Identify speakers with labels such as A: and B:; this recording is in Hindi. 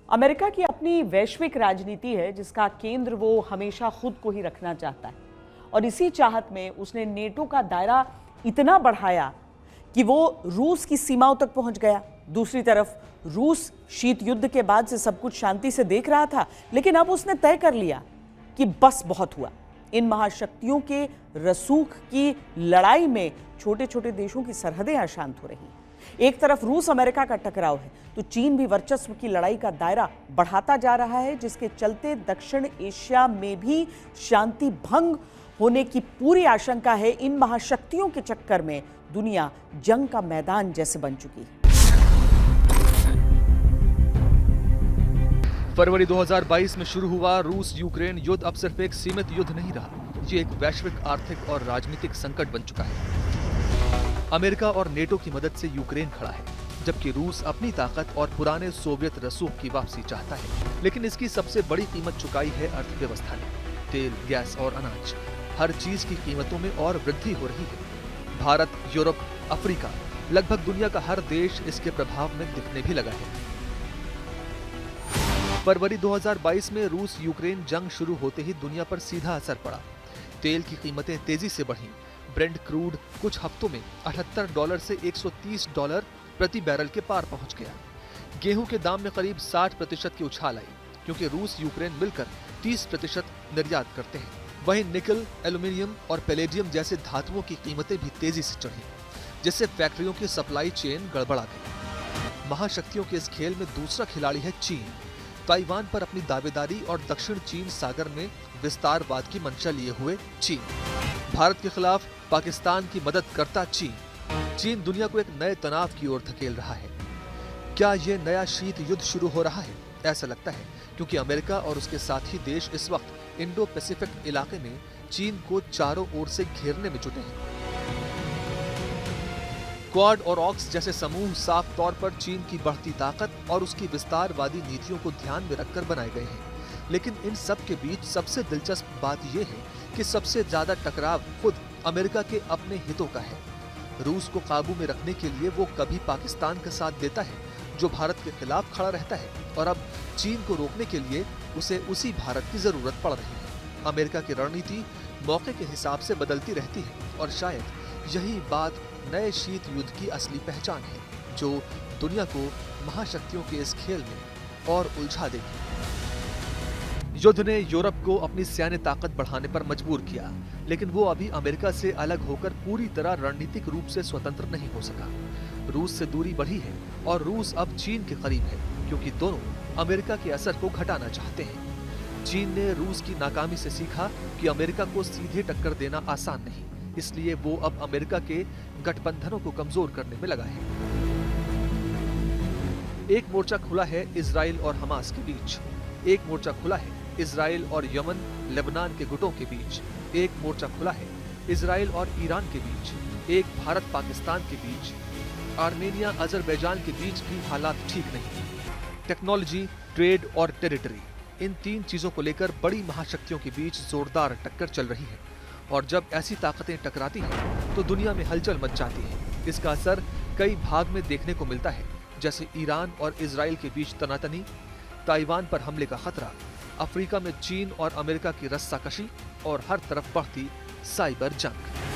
A: अमेरिका की अपनी वैश्विक राजनीति है जिसका केंद्र वो हमेशा खुद को ही रखना चाहता है और इसी चाहत में उसने नेटो का दायरा इतना बढ़ाया कि वो रूस की सीमाओं तक पहुंच गया। दूसरी तरफ रूस शीत युद्ध के बाद से सब कुछ शांति से देख रहा था, लेकिन अब उसने तय कर लिया कि बस बहुत हुआ। इन महाशक्तियों के रसूख की लड़ाई में छोटे छोटे देशों की सरहदें अशांत हो रही। एक तरफ रूस अमेरिका का टकराव है तो चीन भी वर्चस्व की लड़ाई का दायरा बढ़ाता जा रहा है, जिसके चलते दक्षिण एशिया में भी शांति भंग होने की पूरी आशंका है। इन महाशक्तियों के चक्कर में दुनिया जंग का मैदान जैसे बन चुकी है।
B: फरवरी 2022 में शुरू हुआ रूस यूक्रेन युद्ध अब सिर्फ एक सीमित युद्ध नहीं रहा, ये एक वैश्विक आर्थिक और राजनीतिक संकट बन चुका है। अमेरिका और नेटो की मदद से यूक्रेन खड़ा है, जबकि रूस अपनी ताकत और पुराने सोवियत रसूख की वापसी चाहता है। लेकिन इसकी सबसे बड़ी कीमत चुकाई है अर्थव्यवस्था ने। तेल, गैस और अनाज, हर चीज की कीमतों में और वृद्धि हो रही है। भारत, यूरोप, अफ्रीका, लगभग दुनिया का हर देश इसके प्रभाव में दिखने भी लगा है। फरवरी 2022 में रूस यूक्रेन जंग शुरू होते ही दुनिया पर सीधा असर पड़ा। तेल की कीमतें तेजी से बढ़ीं। ब्रेंट क्रूड कुछ हफ्तों में $78 से $130 प्रति बैरल के पार पहुंच गया। गेहूं के दाम में करीब 60% की उछाल आई, क्योंकि रूस यूक्रेन मिलकर 30% निर्यात करते हैं। वहीं निकल, एल्यूमिनियम और पैलेडियम जैसे धातुओं की कीमतें भी तेजी से चढ़ी, जिससे फैक्ट्रियों की सप्लाई चेन गड़बड़ा गई। महाशक्तियों के इस खेल में दूसरा खिलाड़ी है चीन। ताइवान पर अपनी दावेदारी और दक्षिण चीन सागर में विस्तारवाद की मंशा लिए हुए चीन। भारत के खिलाफ पाकिस्तान की मदद करता चीन दुनिया को एक नए तनाव की ओर धकेल रहा है। क्या यह नया शीत युद्ध शुरू हो रहा है? ऐसा लगता है, क्योंकि अमेरिका और उसके साथी देश इस वक्त इंडो पैसिफिक इलाके में चीन को चारों ओर से घेरने में जुटे हैं। क्वाड और ऑक्स जैसे समूह साफ तौर पर चीन की बढ़ती ताकत और उसकी विस्तारवादी नीतियों को ध्यान में रखकर बनाए गए हैं। लेकिन इन सब के बीच सबसे दिलचस्प बात यह है कि सबसे ज्यादा टकराव खुद अमेरिका के अपने हितों का है। रूस को काबू में रखने के लिए वो कभी पाकिस्तान का साथ देता है, जो भारत के खिलाफ खड़ा रहता है, और अब चीन को रोकने के लिए उसे उसी भारत की जरूरत पड़ रही है। अमेरिका की रणनीति मौके के हिसाब से बदलती रहती है, और शायद यही बात नए शीत युद्ध की असली पहचान है, जो दुनिया को महाशक्तियों के इस खेल में और उलझा देगी। युद्ध ने यूरोप को अपनी सैन्य ताकत बढ़ाने पर मजबूर किया, लेकिन वो अभी अमेरिका से अलग होकर पूरी तरह रणनीतिक रूप से स्वतंत्र नहीं हो सका। रूस से दूरी बढ़ी है और रूस अब चीन के करीब है, क्योंकि दोनों अमेरिका के असर को घटाना चाहते हैं। चीन ने रूस की नाकामी से सीखा कि अमेरिका को सीधे टक्कर देना आसान नहीं, इसलिए वो अब अमेरिका के गठबंधनों को कमजोर करने में लगा है। एक मोर्चा खुला है इजराइल और हमास के बीच, एक मोर्चा खुला है इजराइल और यमन, लेबनान के गुटों के बीच, एक मोर्चा खुला है इजराइल और ईरान के बीच, एक भारत पाकिस्तान के बीच, आर्मेनिया अजरबैजान के बीच भी हालात ठीक नहीं। टेक्नोलॉजी, ट्रेड और टेरिटरी, इन तीन चीजों को लेकर बड़ी महाशक्तियों के बीच जोरदार टक्कर चल रही है, और जब ऐसी ताकतें टकराती हैं तो दुनिया में हलचल मच जाती है। इसका असर कई भाग में देखने को मिलता है, जैसे ईरान और इजराइल के बीच तनातनी, ताइवान पर हमले का खतरा, अफ्रीका में चीन और अमेरिका की रस्साकशी, और हर तरफ बढ़ती साइबर जंग।